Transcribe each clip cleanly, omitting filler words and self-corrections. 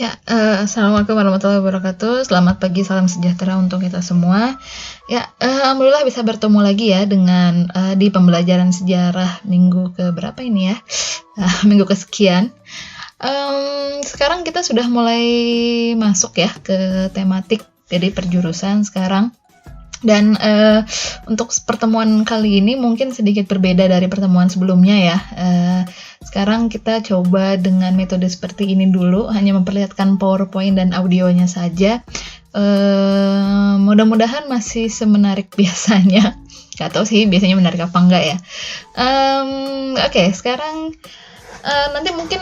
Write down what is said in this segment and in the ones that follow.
Assalamualaikum warahmatullahi wabarakatuh. Selamat pagi, salam sejahtera untuk kita semua. Alhamdulillah bisa bertemu lagi ya dengan di pembelajaran sejarah minggu ke berapa ini ya? Minggu kesekian. Sekarang kita sudah mulai masuk ya ke tematik, jadi perjurusan sekarang. Dan untuk pertemuan kali ini mungkin sedikit berbeda dari pertemuan sebelumnya ya. Sekarang kita coba dengan metode seperti ini dulu, hanya memperlihatkan PowerPoint dan audionya saja. Mudah-mudahan masih semenarik biasanya. Gak tahu sih biasanya menarik apa enggak ya. Oke, sekarang nanti mungkin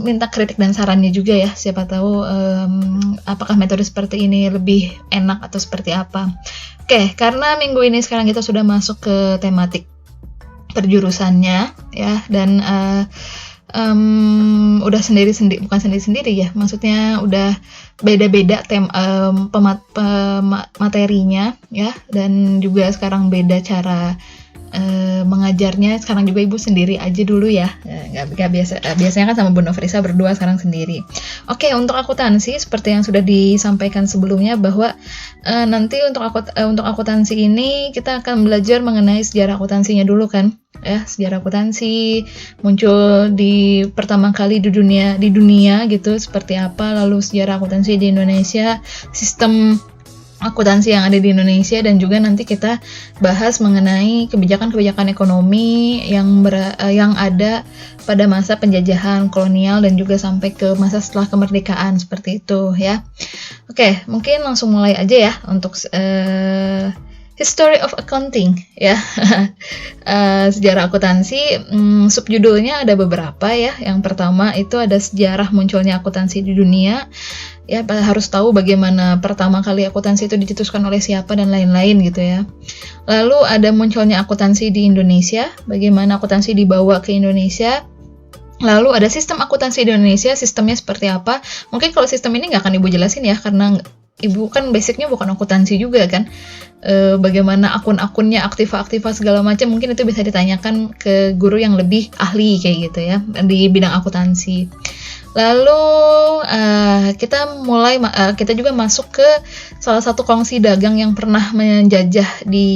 minta kritik dan sarannya juga ya, siapa tahu apakah metode seperti ini lebih enak atau seperti apa. Oke, karena minggu ini sekarang kita sudah masuk ke tematik perjurusannya ya, dan udah bukan sendiri-sendiri ya, maksudnya udah beda-beda materinya ya, dan juga sekarang beda cara mengajarnya. Sekarang juga ibu sendiri aja dulu ya, nggak biasanya kan sama Bu Nofrisa berdua, sekarang sendiri. Oke, untuk akuntansi seperti yang sudah disampaikan sebelumnya bahwa nanti untuk akuntansi ini kita akan belajar mengenai sejarah akuntansinya dulu kan ya. Sejarah akuntansi muncul di pertama kali di dunia gitu seperti apa, lalu sejarah akuntansi di Indonesia, sistem akuntansi yang ada di Indonesia, dan juga nanti kita bahas mengenai kebijakan-kebijakan ekonomi yang ada pada masa penjajahan kolonial dan juga sampai ke masa setelah kemerdekaan seperti itu ya. Oke, mungkin langsung mulai aja ya untuk History of Accounting ya. Sejarah akuntansi, subjudulnya ada beberapa ya. Yang pertama itu ada sejarah munculnya akuntansi di dunia. Ya, harus tahu bagaimana pertama kali akuntansi itu dicetuskan oleh siapa dan lain-lain gitu ya. Lalu ada munculnya akuntansi di Indonesia, bagaimana akuntansi dibawa ke Indonesia. Lalu ada sistem akuntansi di Indonesia, sistemnya seperti apa. Mungkin kalau sistem ini nggak akan ibu jelasin ya, karena ibu kan basicnya bukan akuntansi juga kan. Bagaimana akun-akunnya, aktiva-aktiva segala macam, mungkin itu bisa ditanyakan ke guru yang lebih ahli kayak gitu ya di bidang akuntansi. Lalu kita juga masuk ke salah satu kongsi dagang yang pernah menjajah di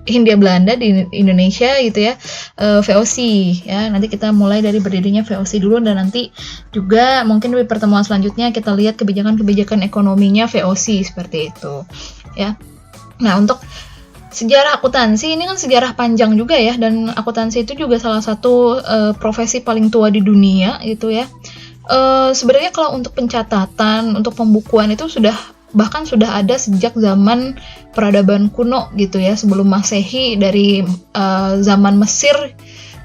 Hindia Belanda di Indonesia gitu ya, VOC ya. Nanti kita mulai dari berdirinya VOC dulu, dan nanti juga mungkin di pertemuan selanjutnya kita lihat kebijakan-kebijakan ekonominya VOC seperti itu ya. Nah, untuk sejarah akuntansi ini kan sejarah panjang juga ya, dan akuntansi itu juga salah satu profesi paling tua di dunia gitu ya. Sebenarnya kalau untuk pencatatan, untuk pembukuan itu bahkan sudah ada sejak zaman peradaban kuno gitu ya, sebelum Masehi. Dari zaman Mesir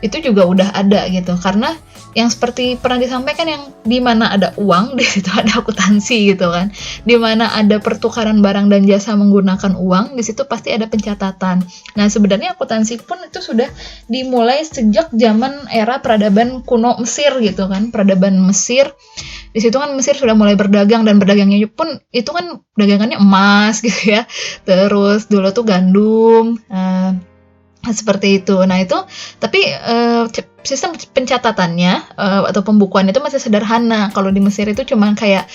itu juga udah ada gitu, karena yang seperti pernah disampaikan, yang di mana ada uang di situ ada akuntansi gitu kan. Di mana ada pertukaran barang dan jasa menggunakan uang, di situ pasti ada pencatatan. Nah, sebenarnya akuntansi pun itu sudah dimulai sejak zaman era peradaban kuno Mesir gitu kan. Peradaban Mesir, di situ kan Mesir sudah mulai berdagang, dan berdagangnya pun itu kan dagangannya emas gitu ya. Terus dulu tuh gandum, seperti itu. Nah itu, tapi sistem pencatatannya atau pembukuan itu masih sederhana. Kalau di Mesir itu cuma kayak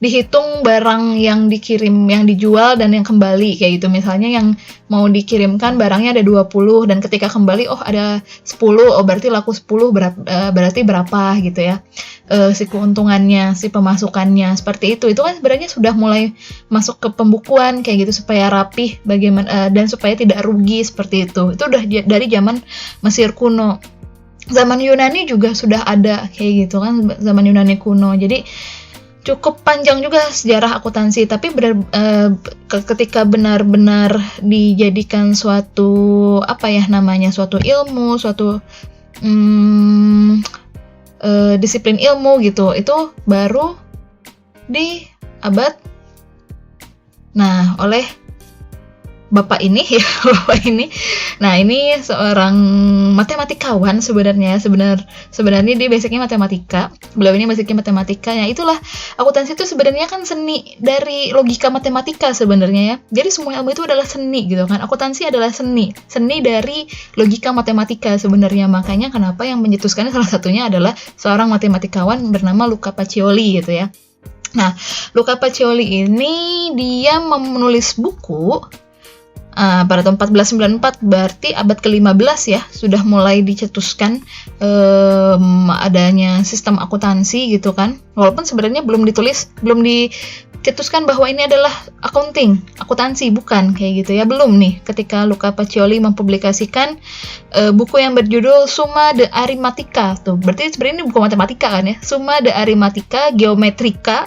dihitung barang yang dikirim, yang dijual dan yang kembali kayak gitu. Misalnya yang mau dikirimkan barangnya ada 20, dan ketika kembali ada 10, berarti laku 10, berarti berapa gitu ya. Si keuntungannya, si pemasukannya seperti itu. Itu kan sebenarnya sudah mulai masuk ke pembukuan kayak gitu, supaya rapih bagaimana dan supaya tidak rugi seperti itu. Itu udah dari zaman Mesir kuno. Zaman Yunani juga sudah ada kayak gitu kan, zaman Yunani kuno. Jadi cukup panjang juga sejarah akuntansi, tapi ketika benar-benar dijadikan suatu suatu ilmu, suatu disiplin ilmu gitu, itu baru di abad oleh bapak ini ya, bapak ini. Nah, ini seorang matematikawan sebenarnya. Sebenarnya dia basicnya matematika. Beliau ini basicnya matematika. Ya, itulah akuntansi itu sebenarnya kan seni dari logika matematika sebenarnya ya. Jadi semua ilmu itu adalah seni gitu kan. Akuntansi adalah seni dari logika matematika sebenarnya. Makanya kenapa yang mencetuskannya salah satunya adalah seorang matematikawan bernama Luca Pacioli gitu ya. Nah, Luca Pacioli ini dia menulis buku pada tahun 1494, berarti abad ke-15 ya, sudah mulai dicetuskan adanya sistem akuntansi gitu kan. Walaupun sebenarnya belum dicetuskan bahwa ini adalah akuntansi, bukan kayak gitu ya, belum nih ketika Luca Pacioli mempublikasikan buku yang berjudul Summa de Arithmetica. Tuh, berarti sebenarnya ini buku matematika kan ya. Summa de Arithmetica Geometrica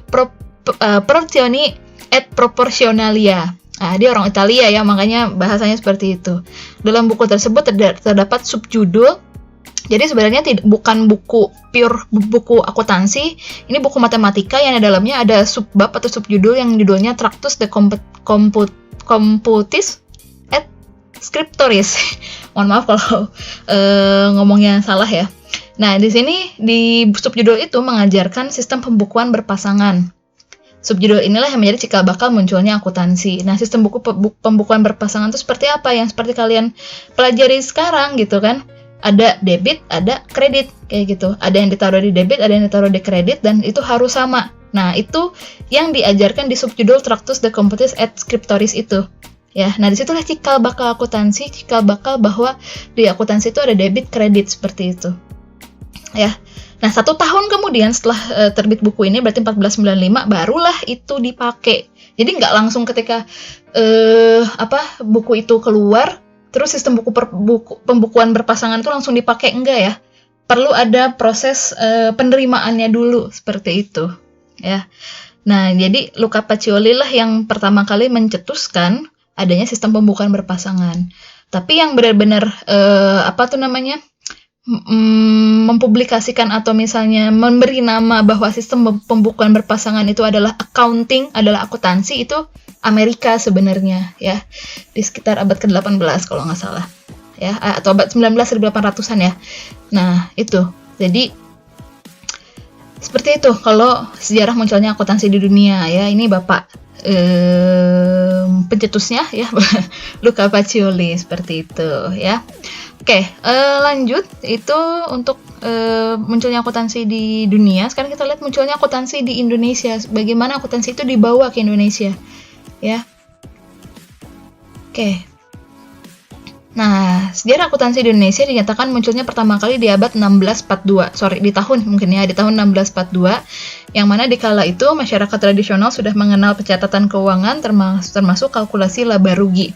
Proportioni et Proportionalia. Nah, dia orang Italia ya, makanya bahasanya seperti itu. Dalam buku tersebut terdapat subjudul. Jadi sebenarnya bukan buku pure buku akuntansi, ini buku matematika yang di dalamnya ada subbab atau subjudul yang judulnya Tractus de Computis et Scriptoris. Mohon maaf kalau ngomongnya salah ya. Nah, di sini di subjudul itu mengajarkan sistem pembukuan berpasangan. Subjudul inilah yang menjadi cikal bakal munculnya akuntansi. Nah, sistem pembukuan berpasangan itu seperti apa? Yang seperti kalian pelajari sekarang gitu kan. Ada debit, ada kredit, kayak gitu. Ada yang ditaruh di debit, ada yang ditaruh di kredit, dan itu harus sama. Nah, itu yang diajarkan di subjudul Tractus de Computis et Scriptoris itu. Ya, nah disitulah cikal bakal akuntansi, cikal bakal bahwa di akuntansi itu ada debit, kredit, seperti itu. Ya. Nah, 1 tahun kemudian setelah terbit buku ini, berarti 1495, barulah itu dipakai. Jadi nggak langsung ketika buku itu keluar, terus sistem pembukuan berpasangan itu langsung dipakai, enggak ya. Perlu ada proses penerimaannya dulu, seperti itu. Ya. Nah, jadi Luca Pacioli lah yang pertama kali mencetuskan adanya sistem pembukuan berpasangan. Tapi yang benar-benar mempublikasikan atau misalnya memberi nama bahwa sistem pembukuan berpasangan itu adalah accounting, adalah akuntansi, itu Amerika sebenarnya ya, di sekitar abad ke-18 kalau nggak salah ya, atau abad 19 1800-an ya. Nah, itu jadi seperti itu kalau sejarah munculnya akuntansi di dunia ya. Ini bapak pencetusnya ya, Luca Pacioli, seperti itu ya. Oke, lanjut itu untuk munculnya akuntansi di dunia. Sekarang kita lihat munculnya akuntansi di Indonesia. Bagaimana akuntansi itu dibawa ke Indonesia, ya. Oke. Nah, sejarah akuntansi di Indonesia dinyatakan munculnya pertama kali di abad 1642. Di tahun 1642, yang mana di kala itu masyarakat tradisional sudah mengenal pencatatan keuangan termasuk kalkulasi laba rugi.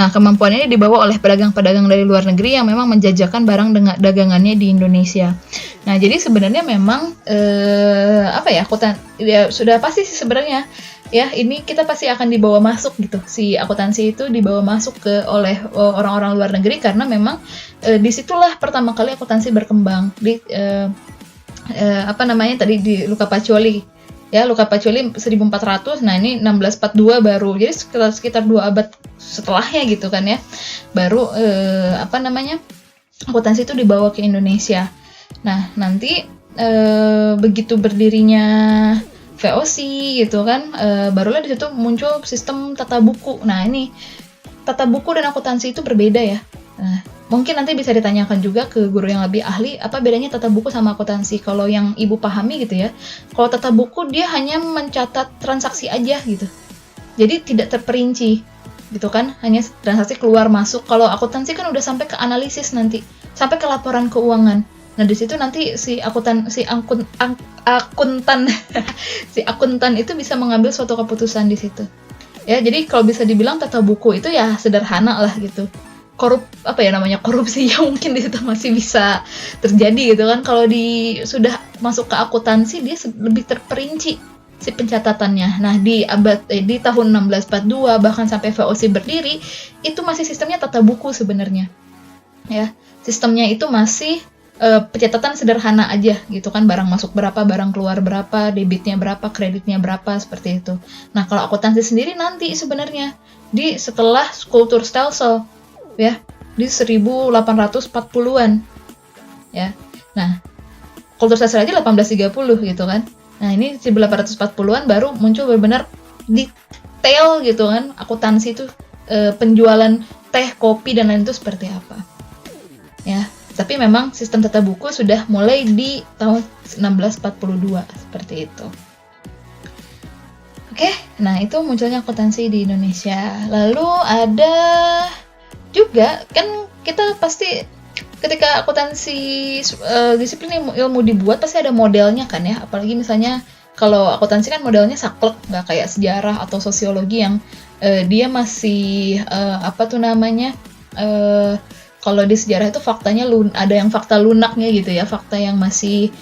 Nah, kemampuan ini dibawa oleh pedagang-pedagang dari luar negeri yang memang menjajakan barang dagangannya di Indonesia. Nah, jadi sebenarnya memang sudah pasti sih sebenarnya ya, ini kita pasti akan dibawa masuk gitu. Si akuntansi itu dibawa masuk oleh orang-orang luar negeri karena memang disitulah pertama kali akuntansi berkembang di tadi di Luca Pacioli. Ya, Luca Pacioli 1400, nah ini 1642 baru. Jadi sekitar 2 abad setelahnya gitu kan ya. Baru akuntansi itu dibawa ke Indonesia. Nah, nanti begitu berdirinya VOC gitu kan, barulah di situ muncul sistem tata buku. Nah, ini tata buku dan akuntansi itu berbeda ya. Nah, mungkin nanti bisa ditanyakan juga ke guru yang lebih ahli, apa bedanya tata buku sama akuntansi. Kalau yang ibu pahami gitu ya, kalau tata buku dia hanya mencatat transaksi aja gitu, jadi tidak terperinci gitu kan, hanya transaksi keluar masuk. Kalau akuntansi kan udah sampai ke analisis, nanti sampai ke laporan keuangan. Nah, di situ nanti si akuntan itu bisa mengambil suatu keputusan di situ. Ya, jadi kalau bisa dibilang tata buku itu ya sederhana lah gitu. Korupsi yang mungkin di situ masih bisa terjadi gitu kan. Kalau sudah masuk ke akuntansi, dia lebih terperinci si pencatatannya. Nah, di tahun 1642 bahkan sampai VOC berdiri, itu masih sistemnya tata buku sebenarnya. Ya, sistemnya itu masih pencatatan sederhana aja gitu kan, barang masuk berapa, barang keluar berapa, debitnya berapa, kreditnya berapa, seperti itu. Nah, kalau akuntansi sendiri nanti sebenarnya di setelah Kultur Stelsel ya, di 1840-an ya. Nah, Kultur Stelsel aja 1830 gitu kan. Nah, ini 1840-an baru muncul benar-benar detail gitu kan, akuntansi itu penjualan teh, kopi, dan lain itu seperti apa. Ya, tapi memang sistem tata buku sudah mulai di tahun 1642 seperti itu. Oke, nah itu munculnya akuntansi di Indonesia. Lalu ada juga kan kita pasti ketika akuntansi disiplin ilmu dibuat pasti ada modelnya kan ya, apalagi misalnya kalau akuntansi kan modelnya saklek, nggak kayak sejarah atau sosiologi yang dia masih kalau di sejarah itu faktanya ada yang fakta lunaknya gitu ya, fakta yang masih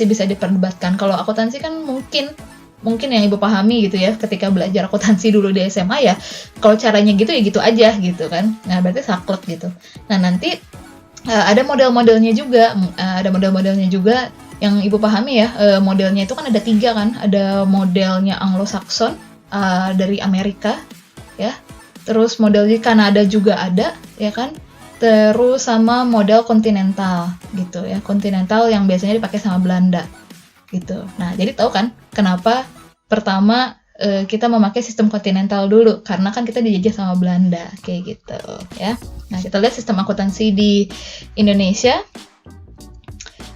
bisa diperdebatkan. Kalau akuntansi kan mungkin yang ibu pahami gitu ya ketika belajar akuntansi dulu di SMA ya, kalau caranya gitu ya gitu aja gitu kan. Nah, berarti saklek gitu. Nah, nanti ada model-modelnya juga yang ibu pahami ya. Modelnya itu kan ada 3 kan, ada modelnya Anglo-Saxon dari Amerika ya, terus model di Kanada juga ada ya kan, terus sama model kontinental gitu ya, kontinental yang biasanya dipakai sama Belanda gitu. Nah, jadi tahu kan kenapa pertama kita memakai sistem kontinental dulu, karena kan kita dijajah sama Belanda kayak gitu ya. Nah, kita lihat sistem akuntansi di Indonesia.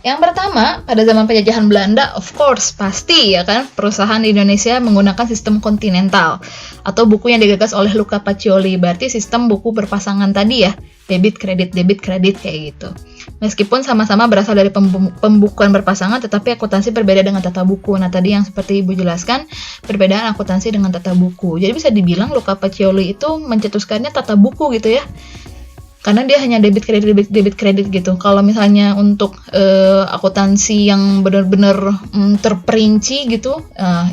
Yang pertama, pada zaman penjajahan Belanda, of course, pasti ya kan, perusahaan di Indonesia menggunakan sistem kontinental atau buku yang digagas oleh Luca Pacioli. Berarti sistem buku berpasangan tadi ya, debit kredit kayak gitu. Meskipun sama-sama berasal dari pembukuan berpasangan, tetapi akuntansi berbeda dengan tata buku. Nah, tadi yang seperti Ibu jelaskan, perbedaan akuntansi dengan tata buku. Jadi bisa dibilang Luca Pacioli itu mencetuskannya tata buku gitu ya. Karena dia hanya debit kredit gitu. Kalau misalnya untuk akuntansi yang benar-benar terperinci gitu,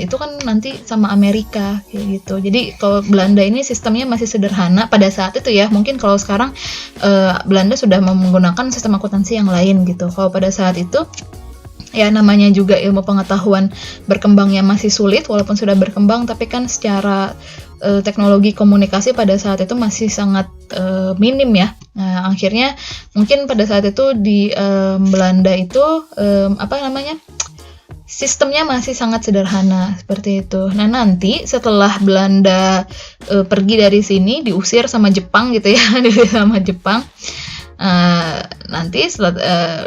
itu kan nanti sama Amerika kayak gitu. Jadi kalau Belanda ini sistemnya masih sederhana pada saat itu ya. Mungkin kalau sekarang Belanda sudah menggunakan sistem akuntansi yang lain gitu. Kalau pada saat itu ya namanya juga ilmu pengetahuan berkembangnya masih sulit, walaupun sudah berkembang, tapi kan secara teknologi komunikasi pada saat itu masih sangat minim ya. Nah, akhirnya mungkin pada saat itu di Belanda itu sistemnya masih sangat sederhana seperti itu. Nah, nanti setelah Belanda pergi dari sini, diusir sama Jepang gitu ya, sama Jepang. Nanti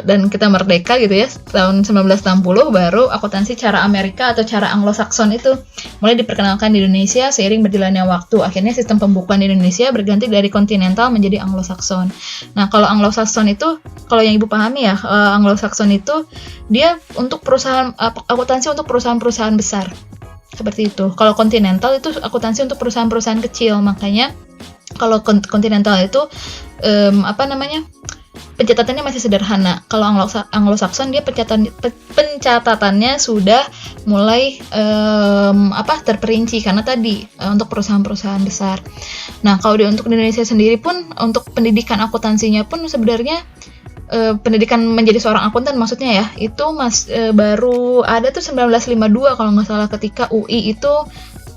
dan kita merdeka gitu ya, tahun 1960 baru akuntansi cara Amerika atau cara Anglo-Saxon itu mulai diperkenalkan di Indonesia seiring berjalannya waktu. Akhirnya sistem pembukuan di Indonesia berganti dari kontinental menjadi Anglo-Saxon. Nah, kalau Anglo-Saxon itu, kalau yang Ibu pahami ya, Anglo-Saxon itu dia untuk perusahaan akuntansi untuk perusahaan-perusahaan besar. Seperti itu. Kalau kontinental itu akuntansi untuk perusahaan-perusahaan kecil. Makanya kalau kontinental itu pencatatannya masih sederhana. Kalau Anglo-Saxon dia pencatatannya sudah mulai terperinci karena tadi untuk perusahaan-perusahaan besar. Nah, kalau untuk Indonesia sendiri pun untuk pendidikan akuntansinya pun sebenarnya pendidikan menjadi seorang akuntan maksudnya ya, itu baru ada tuh 1952 kalau nggak salah, ketika UI itu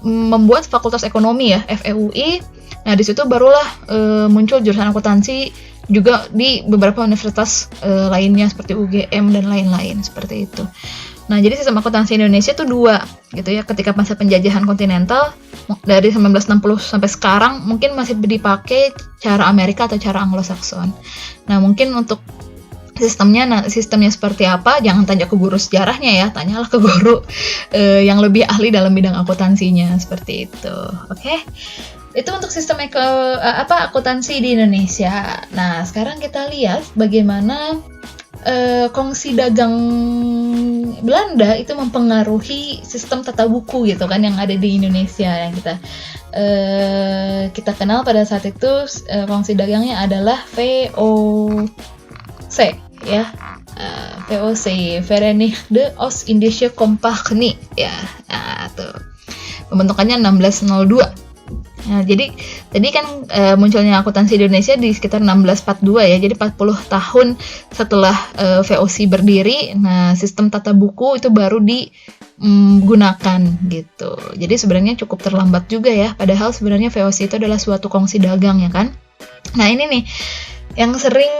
membuat Fakultas Ekonomi ya, FEUI. Nah, di situ barulah muncul jurusan akuntansi juga di beberapa universitas lainnya seperti UGM dan lain-lain seperti itu. Nah, jadi sistem akuntansi Indonesia itu 2 gitu ya. Ketika masa penjajahan kontinental dari 1960 sampai sekarang mungkin masih dipakai cara Amerika atau cara Anglo-Saxon. Nah, mungkin untuk sistemnya seperti apa, jangan tanya ke guru sejarahnya ya, tanyalah ke guru yang lebih ahli dalam bidang akuntansinya seperti itu. Oke. Itu untuk sistem akuntansi di Indonesia. Nah, sekarang kita lihat bagaimana kongsi dagang Belanda itu mempengaruhi sistem tata buku gitu kan yang ada di Indonesia, yang kita kenal pada saat itu. Kongsi dagangnya adalah VOC ya, VOC, Verenigde Oost-Indische Compagnie ya. Nah, tuh pembentukannya 1602. Nah, jadi tadi kan munculnya akuntansi di Indonesia di sekitar 1642 ya. Jadi 40 tahun setelah VOC berdiri, nah sistem tata buku itu baru digunakan gitu. Jadi sebenarnya cukup terlambat juga ya. Padahal sebenarnya VOC itu adalah suatu kongsi dagang ya kan. Nah, ini nih yang sering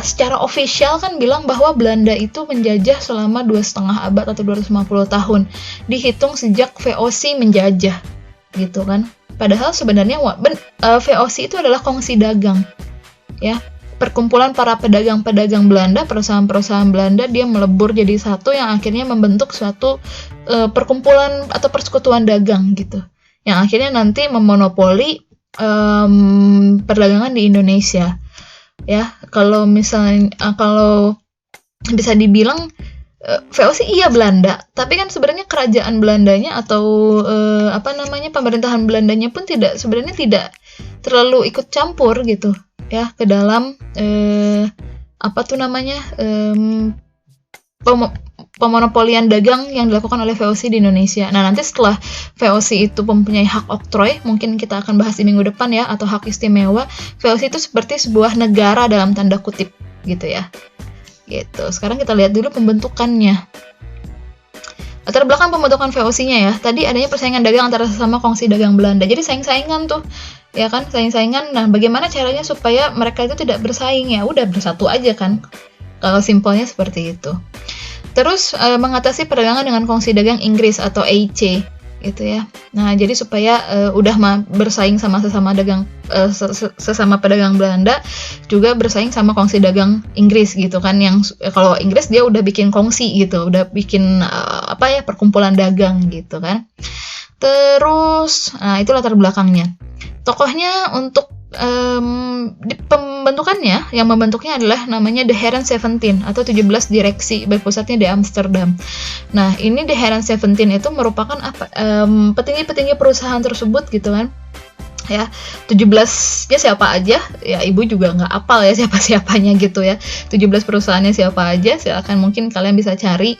secara official kan bilang bahwa Belanda itu menjajah selama 2,5 abad atau 250 tahun. Dihitung sejak VOC menjajah. Gitu kan. Padahal sebenarnya VOC itu adalah kongsi dagang. Ya, perkumpulan para pedagang-pedagang Belanda, perusahaan-perusahaan Belanda dia melebur jadi satu yang akhirnya membentuk suatu perkumpulan atau persekutuan dagang gitu. Yang akhirnya nanti memonopoli perdagangan di Indonesia. Ya, kalau misalnya kalau bisa dibilang VOC iya Belanda, tapi kan sebenarnya kerajaan Belandanya atau pemerintahan Belandanya pun sebenarnya tidak terlalu ikut campur gitu ya ke dalam pemonopolian dagang yang dilakukan oleh VOC di Indonesia. Nah, nanti setelah VOC itu mempunyai hak oktroy, mungkin kita akan bahas di minggu depan ya, atau hak istimewa, VOC itu seperti sebuah negara dalam tanda kutip gitu ya. Gitu. Sekarang kita lihat dulu pembentukannya. Latar belakang pembentukan VOC-nya ya. Tadi adanya persaingan dagang antara sesama kongsi dagang Belanda. Jadi saing-saingan tuh. Ya kan, saing-saingan. Nah, bagaimana caranya supaya mereka itu tidak bersaing ya? Udah bersatu aja kan. Kalau simpelnya seperti itu. Terus mengatasi perdagangan dengan kongsi dagang Inggris atau EIC gitu ya. Nah, jadi supaya bersaing sama sesama pedagang Belanda, juga bersaing sama kongsi dagang Inggris gitu kan. Yang kalau Inggris dia udah bikin kongsi gitu, udah bikin perkumpulan dagang gitu kan. Terus, itu latar belakangnya. Tokohnya untuk pembentukannya, yang membentuknya adalah namanya The Heren 17 atau 17 direksi berpusatnya di Amsterdam. Nah, ini The Heren 17 itu merupakan petinggi-petinggi perusahaan tersebut gitu kan. Ya, 17-nya siapa aja, ya ibu juga nggak apal ya siapa-siapanya gitu ya. 17 perusahaannya siapa aja, silakan mungkin kalian bisa cari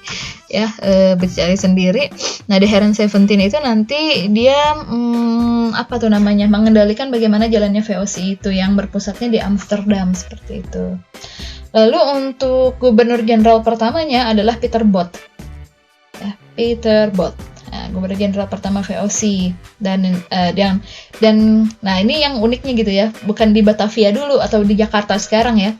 ya, cari sendiri. Nah, The Heren 17 itu nanti dia mengendalikan bagaimana jalannya VOC itu yang berpusatnya di Amsterdam seperti itu. Lalu untuk gubernur jenderal pertamanya adalah Pieter Both. Ya, Pieter Both. Nah, gubernur jenderal pertama VOC dan nah ini yang uniknya gitu ya, bukan di Batavia dulu atau di Jakarta sekarang ya.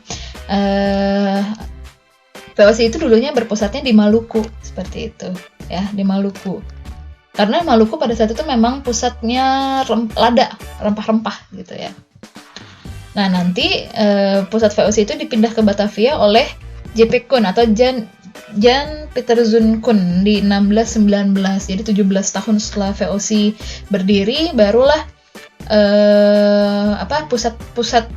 VOC itu dulunya berpusatnya di Maluku seperti itu ya, di Maluku. Karena Maluku pada saat itu memang pusatnya lada, rempah-rempah gitu ya. Nah, nanti pusat VOC itu dipindah ke Batavia oleh J.P. Koen atau Jan Pieterszoon Koen di 1619. Jadi 17 tahun setelah VOC berdiri barulah pusat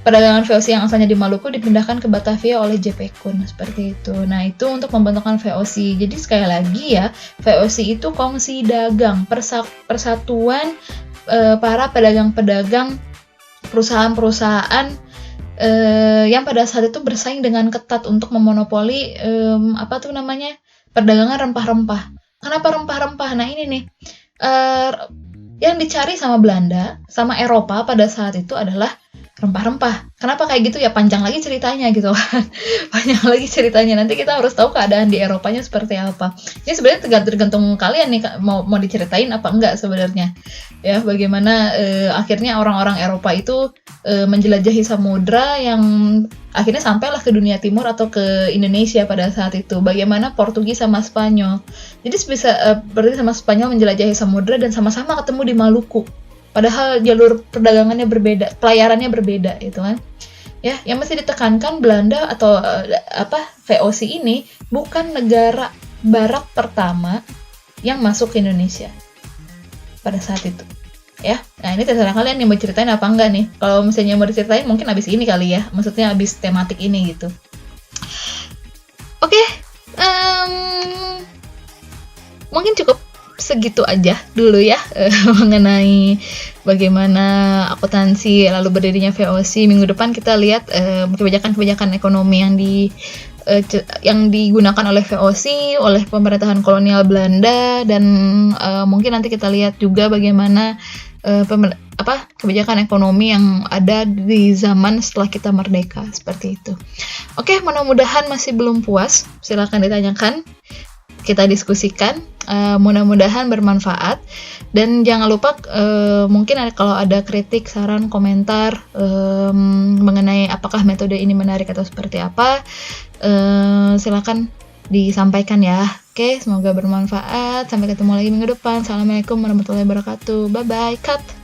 perdagangan VOC yang asalnya di Maluku dipindahkan ke Batavia oleh J.P. Koen seperti itu. Nah, itu untuk pembentukan VOC. Jadi sekali lagi ya, VOC itu kongsi dagang, persatuan para pedagang-pedagang, perusahaan-perusahaan yang pada saat itu bersaing dengan ketat untuk memonopoli perdagangan rempah-rempah. Kenapa rempah-rempah? Nah, ini nih yang dicari sama Belanda, sama Eropa pada saat itu adalah rempah-rempah. Kenapa kayak gitu ya, panjang lagi ceritanya gitu kan. Panjang lagi ceritanya. Nanti kita harus tahu keadaan di Eropanya seperti apa. Ini sebenarnya tergantung kalian nih mau diceritain apa enggak sebenarnya. Ya, bagaimana akhirnya orang-orang Eropa itu menjelajahi samudra yang akhirnya sampailah ke dunia timur atau ke Indonesia pada saat itu. Bagaimana Portugis sama Spanyol. Jadi berarti sama Spanyol menjelajahi samudra dan sama-sama ketemu di Maluku. Padahal jalur perdagangannya berbeda, pelayarannya berbeda gitu kan. Ya, yang mesti ditekankan Belanda atau VOC ini bukan negara barat pertama yang masuk ke Indonesia pada saat itu. Ya, nah ini terserah kalian nih mau ceritain apa enggak nih. Kalau misalnya mau diceritain mungkin abis ini kali ya, maksudnya abis tematik ini gitu. Oke, mungkin cukup segitu aja dulu ya mengenai bagaimana akuntansi lalu berdirinya VOC. Minggu depan kita lihat kebijakan-kebijakan ekonomi yang digunakan oleh VOC, oleh pemerintahan kolonial Belanda, dan mungkin nanti kita lihat juga bagaimana kebijakan ekonomi yang ada di zaman setelah kita merdeka, seperti itu. Oke, mudah-mudahan masih belum puas, silakan ditanyakan, kita diskusikan. Mudah-mudahan bermanfaat, dan jangan lupa mungkin kalau ada kritik, saran, komentar mengenai apakah metode ini menarik atau seperti apa, silakan disampaikan ya. Oke, semoga bermanfaat. Sampai ketemu lagi minggu depan. Assalamualaikum warahmatullahi wabarakatuh. Bye bye. Cut.